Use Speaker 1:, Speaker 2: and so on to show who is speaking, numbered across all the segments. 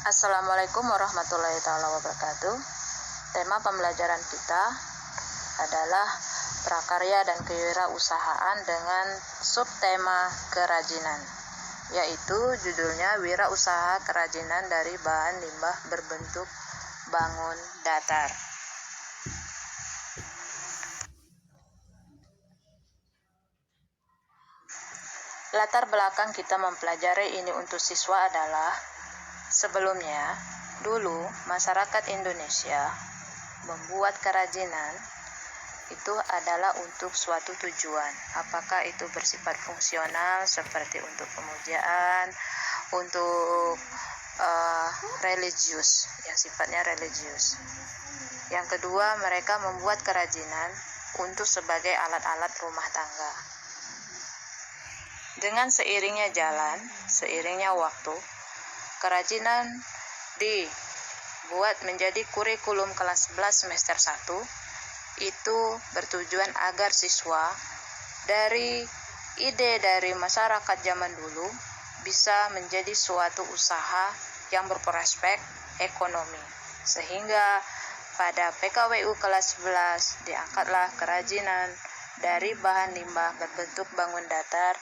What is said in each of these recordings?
Speaker 1: Assalamualaikum warahmatullahi wabarakatuh. Tema pembelajaran kita adalah prakarya dan kewirausahaan dengan subtema kerajinan, yaitu judulnya wirausaha kerajinan dari bahan limbah berbentuk bangun datar. Latar belakang kita mempelajari ini untuk siswa adalah sebelumnya, dulu masyarakat Indonesia membuat kerajinan itu adalah untuk suatu tujuan. Apakah itu bersifat fungsional seperti untuk pemujaan, untuk religius, yang sifatnya religius. Yang kedua, mereka membuat kerajinan untuk sebagai alat-alat rumah tangga. Dengan seiringnya waktu, kerajinan dibuat menjadi kurikulum kelas 11 semester 1. Itu bertujuan agar siswa dari ide dari masyarakat zaman dulu bisa menjadi suatu usaha yang berprospek ekonomi. Sehingga pada PKWU kelas 11 diangkatlah kerajinan dari bahan limbah berbentuk bangun datar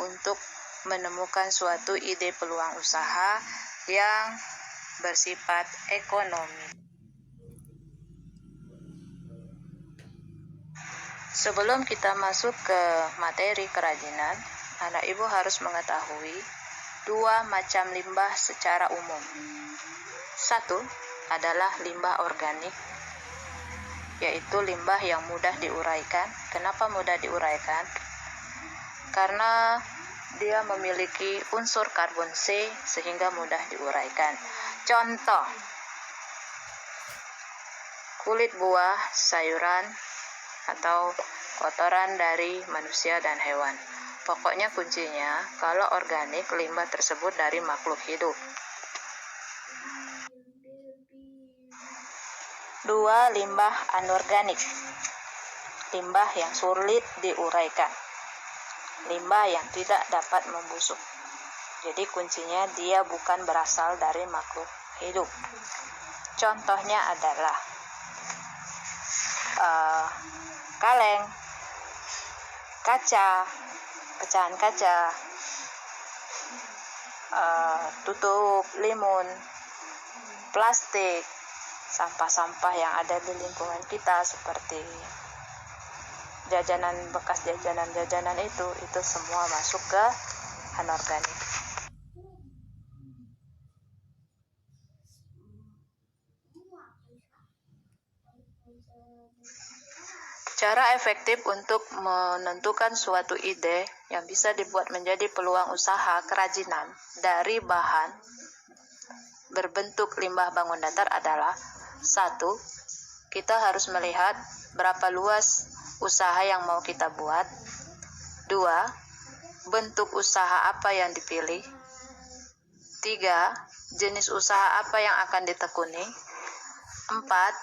Speaker 1: untuk menemukan suatu ide peluang usaha yang bersifat ekonomi. Sebelum kita masuk ke materi kerajinan, anak ibu harus mengetahui dua macam limbah secara umum. Satu adalah limbah organik, yaitu limbah yang mudah diuraikan. Kenapa mudah diuraikan? Karena dia memiliki unsur karbon C sehingga mudah diuraikan. Contoh, kulit buah, sayuran, atau kotoran dari manusia dan hewan. Pokoknya kuncinya, kalau organik, limbah tersebut dari makhluk hidup. Dua, limbah anorganik. Limbah yang sulit diuraikan. Limbah yang tidak dapat membusuk. Jadi kuncinya dia bukan berasal dari makhluk hidup. Contohnya adalah kaleng, kaca, pecahan kaca, tutup limun, plastik, sampah-sampah yang ada di lingkungan kita seperti bekas jajanan itu semua masuk ke anorganik. Cara efektif untuk menentukan suatu ide yang bisa dibuat menjadi peluang usaha kerajinan dari bahan berbentuk limbah bangun datar adalah: satu, kita harus melihat berapa luas usaha yang mau kita buat. Dua, bentuk usaha apa yang dipilih. Tiga, jenis usaha apa yang akan ditekuni. Empat,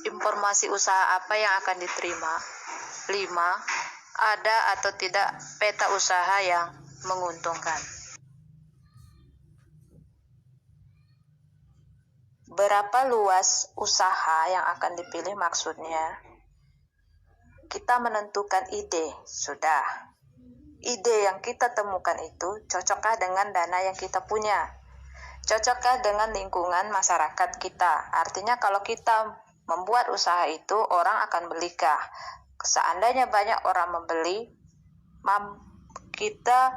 Speaker 1: informasi usaha apa yang akan diterima. Lima, ada atau tidak peta usaha yang menguntungkan. Berapa luas usaha yang akan dipilih maksudnya? Kita menentukan ide, sudah. Ide yang kita temukan itu cocokkah dengan dana yang kita punya? Cocokkah dengan lingkungan masyarakat kita? Artinya kalau kita membuat usaha itu, orang akan belikah? Seandainya banyak orang membeli, kita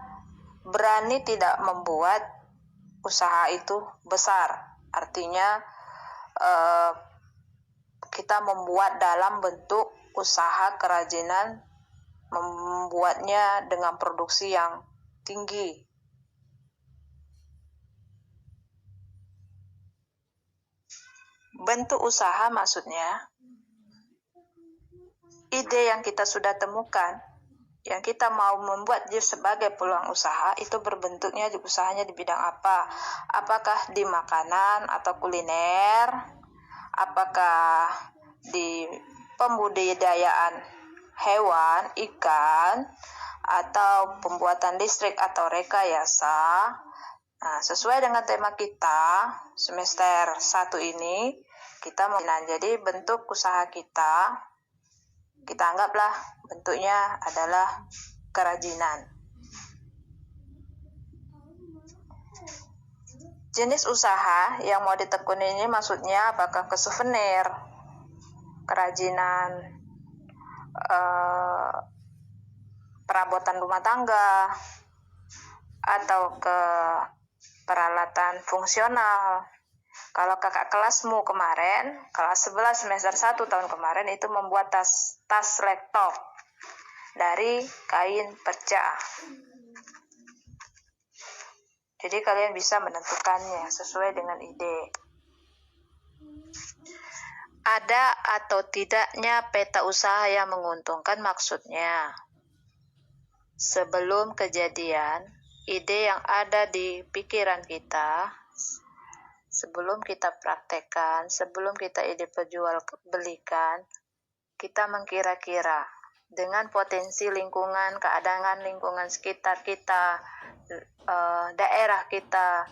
Speaker 1: berani tidak membuat usaha itu besar. Artinya kita membuat dalam bentuk usaha kerajinan, membuatnya dengan produksi yang tinggi. Bentuk usaha maksudnya ide yang kita sudah temukan, yang kita mau membuat dia sebagai peluang usaha, itu berbentuknya usahanya di bidang apa? Apakah di makanan atau kuliner? Apakah di pembudidayaan hewan, ikan, atau pembuatan listrik atau rekayasa, Nah, sesuai dengan tema kita semester 1 ini, kita mau jadi bentuk usaha kita anggaplah bentuknya adalah kerajinan. Jenis usaha yang mau ditekuni ini maksudnya apakah ke souvenir, kerajinan, perabotan rumah tangga, atau ke peralatan fungsional. Kalau kakak kelasmu kemarin, kelas 11 semester 1 tahun kemarin itu membuat tas laptop dari kain perca. Jadi kalian bisa menentukannya sesuai dengan ide. Ada atau tidaknya peta usaha yang menguntungkan maksudnya. Sebelum kejadian, ide yang ada di pikiran kita, sebelum kita praktekkan, sebelum kita ide belikan, kita mengkira-kira dengan potensi lingkungan, keadaan lingkungan sekitar kita, daerah kita,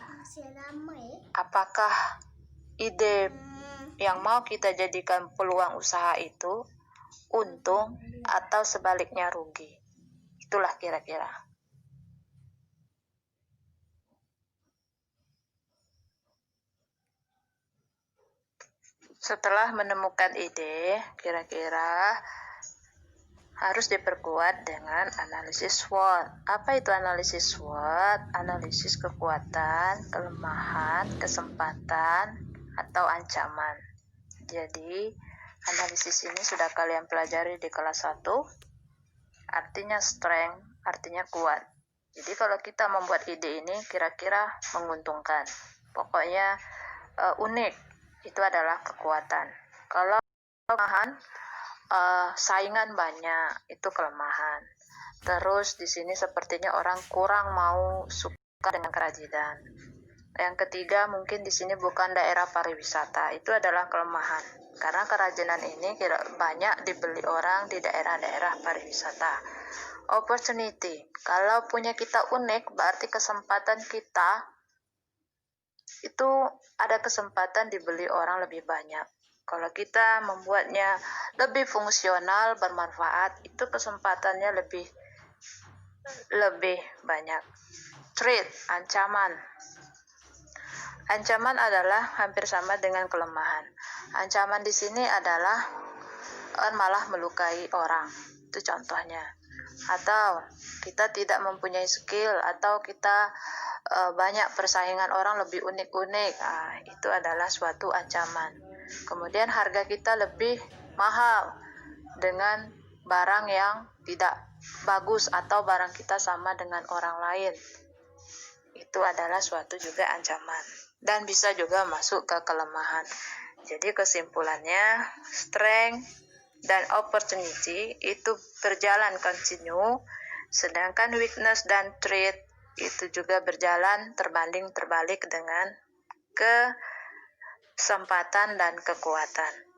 Speaker 1: apakah ide yang mau kita jadikan peluang usaha itu untung atau sebaliknya rugi. Itulah kira-kira. Setelah menemukan ide, kira-kira harus diperkuat dengan analisis SWOT. Apa itu analisis SWOT? Analisis kekuatan, kelemahan, kesempatan, atau ancaman. Jadi, analisis ini sudah kalian pelajari di kelas 1. Artinya strength, artinya kuat. Jadi kalau kita membuat ide ini kira-kira menguntungkan. Pokoknya unik, itu adalah kekuatan. Kalau kelemahan, saingan banyak, itu kelemahan. Terus di sini sepertinya orang kurang mau suka dengan kerajinan. Yang ketiga, mungkin di sini bukan daerah pariwisata, itu adalah kelemahan. Karena kerajinan ini banyak dibeli orang di daerah-daerah pariwisata. Opportunity, kalau punya kita unik, berarti kesempatan kita itu ada kesempatan dibeli orang lebih banyak. Kalau kita membuatnya lebih fungsional, bermanfaat, itu kesempatannya lebih banyak. Threat, ancaman. Ancaman adalah hampir sama dengan kelemahan. Ancaman di sini adalah malah melukai orang. Itu contohnya. Atau kita tidak mempunyai skill, atau kita banyak persaingan orang lebih unik-unik. Itu adalah suatu ancaman. Kemudian harga kita lebih mahal dengan barang yang tidak bagus atau barang kita sama dengan orang lain. Itu adalah suatu juga ancaman. Dan bisa juga masuk ke kelemahan. Jadi kesimpulannya, strength dan opportunity itu berjalan continue, sedangkan weakness dan threat itu juga berjalan terbalik dengan kesempatan dan kekuatan.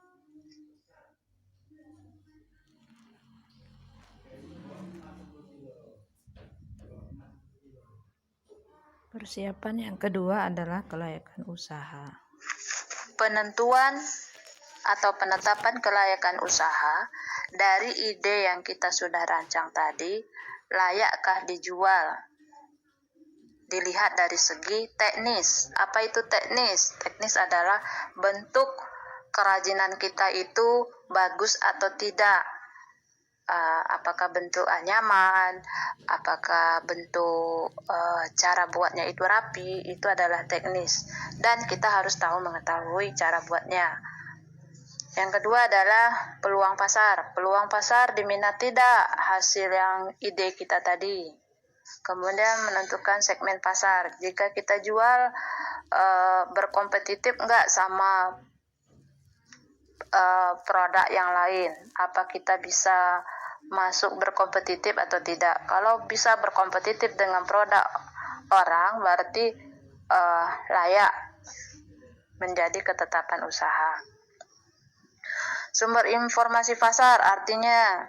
Speaker 2: Persiapan yang kedua adalah kelayakan usaha.
Speaker 1: Penentuan atau penetapan kelayakan usaha dari ide yang kita sudah rancang tadi, layakkah dijual? Dilihat dari segi teknis. Apa itu teknis? Teknis adalah bentuk kerajinan kita itu bagus atau tidak. Apakah bentuk nyaman, apakah bentuk cara buatnya itu rapi, itu adalah teknis. Dan kita harus mengetahui cara buatnya. Yang kedua adalah peluang pasar. Peluang pasar diminati tidak hasil yang ide kita tadi. Kemudian menentukan segmen pasar. Jika kita jual berkompetitif enggak sama produk yang lain. Apa kita bisa masuk berkompetitif atau tidak? Kalau bisa berkompetitif dengan produk orang, berarti layak menjadi ketetapan usaha. Sumber informasi pasar artinya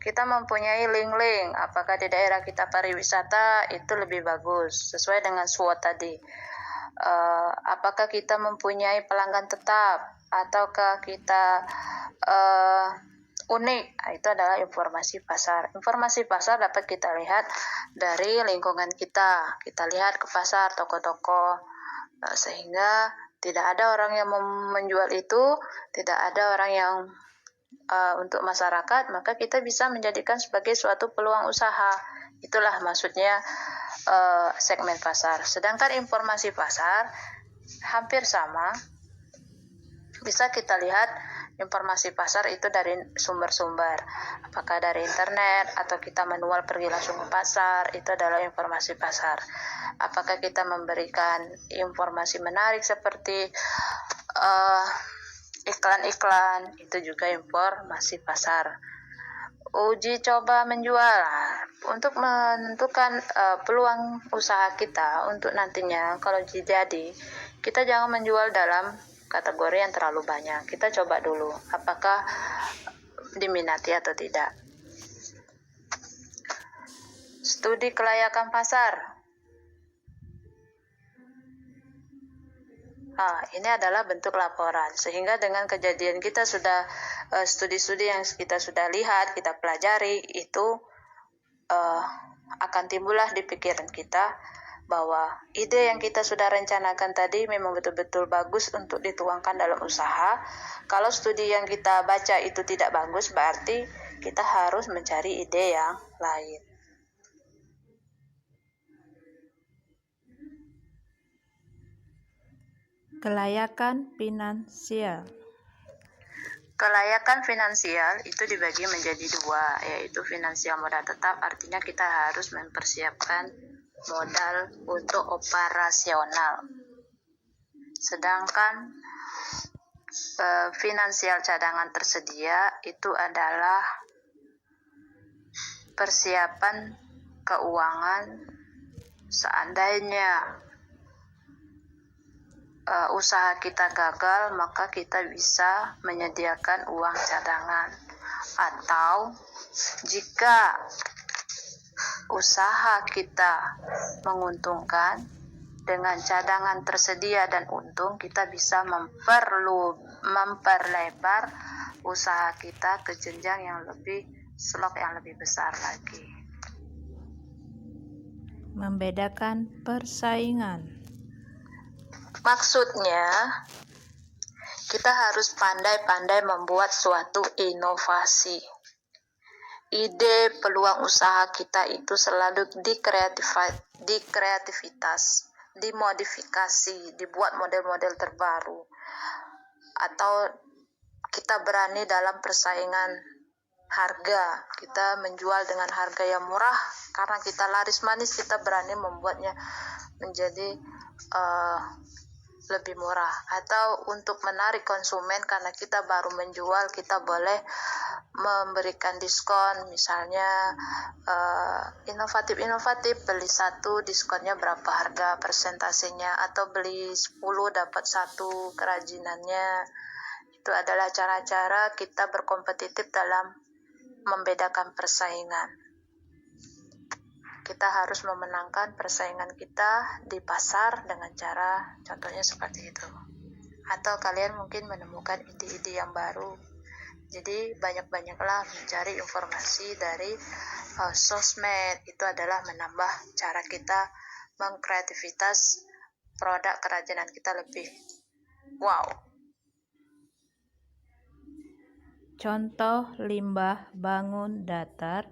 Speaker 1: kita mempunyai link-link, apakah di daerah kita pariwisata itu lebih bagus, sesuai dengan SWOT tadi. Apakah kita mempunyai pelanggan tetap, ataukah kita unik. Itu adalah informasi pasar. Informasi pasar dapat kita lihat dari lingkungan kita. Kita lihat ke pasar, toko-toko, sehingga tidak ada orang yang menjual itu, tidak ada orang yang untuk masyarakat, maka kita bisa menjadikan sebagai suatu peluang usaha. Itulah maksudnya segmen pasar. Sedangkan informasi pasar hampir sama. Bisa kita lihat informasi pasar itu dari sumber-sumber, apakah dari internet atau kita manual pergi langsung ke pasar, itu adalah informasi pasar. Apakah kita memberikan informasi menarik seperti iklan-iklan, itu juga informasi pasar. Uji coba menjual, untuk menentukan peluang usaha kita untuk nantinya kalau jadi, kita jangan menjual dalam kategori yang terlalu banyak. Kita coba dulu apakah diminati atau tidak. Studi kelayakan pasar. Ini adalah bentuk laporan, sehingga dengan kejadian kita sudah studi-studi yang kita sudah lihat, kita pelajari, itu akan timbullah di pikiran kita bahwa ide yang kita sudah rencanakan tadi memang betul-betul bagus untuk dituangkan dalam usaha. Kalau studi yang kita baca itu tidak bagus, berarti kita harus mencari ide yang lain.
Speaker 2: Kelayakan finansial.
Speaker 1: Kelayakan finansial itu dibagi menjadi dua, yaitu finansial modal tetap, artinya kita harus mempersiapkan modal untuk operasional. Sedangkan finansial cadangan tersedia itu adalah persiapan keuangan seandainya usaha kita gagal, maka kita bisa menyediakan uang cadangan. Atau jika usaha kita menguntungkan, dengan cadangan tersedia dan untung, kita bisa memperlebar usaha kita ke jenjang yang lebih slot yang lebih besar lagi.
Speaker 2: Membedakan persaingan.
Speaker 1: Maksudnya, kita harus pandai-pandai membuat suatu inovasi. Ide peluang usaha kita itu selalu dikreativitas, dimodifikasi, dibuat model-model terbaru. Atau kita berani dalam persaingan harga, kita menjual dengan harga yang murah, karena kita laris manis, kita berani membuatnya menjadi lebih murah. Atau untuk menarik konsumen, karena kita baru menjual, kita boleh memberikan diskon, misalnya inovatif, beli 1 diskonnya berapa harga persentasenya, atau beli 10 dapat 1 kerajinannya. Itu adalah cara-cara kita berkompetitif dalam membedakan persaingan. Kita harus memenangkan persaingan kita di pasar dengan cara contohnya seperti itu. Atau kalian mungkin menemukan ide-ide yang baru. Jadi banyak-banyaklah mencari informasi dari sosmed. Itu adalah menambah cara kita mengkreativitas produk kerajinan kita lebih wow.
Speaker 2: Contoh limbah bangun datar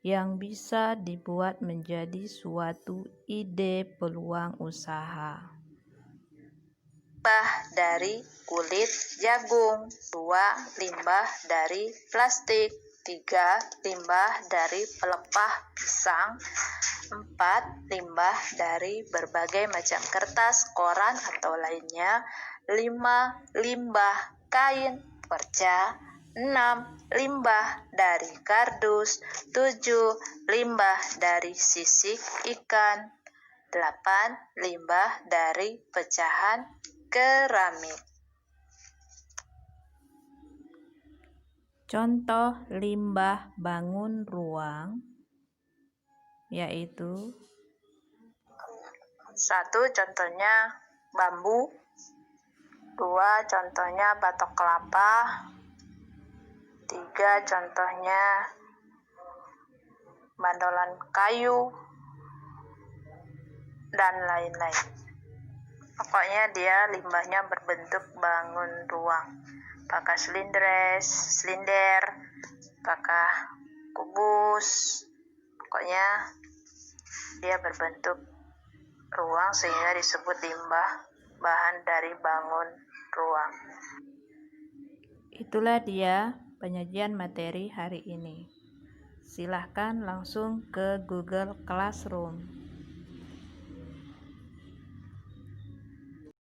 Speaker 2: yang bisa dibuat menjadi suatu ide peluang usaha.
Speaker 1: Limbah dari kulit jagung, 2 limbah dari plastik, 3 limbah dari pelepah pisang, 4 limbah dari berbagai macam kertas, koran atau lainnya, 5 limbah kain perca, 6 limbah dari kardus, 7 limbah dari sisik ikan, 8 limbah dari pecahan keramik.
Speaker 2: Contoh limbah bangun ruang yaitu
Speaker 1: 1. Contohnya bambu. 2. Contohnya batok kelapa. 3. Contohnya bandolan kayu, dan lain-lain. Pokoknya dia limbahnya berbentuk bangun ruang. Apakah silinder, apakah kubus, pokoknya dia berbentuk ruang sehingga disebut limbah bahan dari bangun ruang.
Speaker 2: Itulah dia penyajian materi hari ini. Silahkan langsung ke Google Classroom.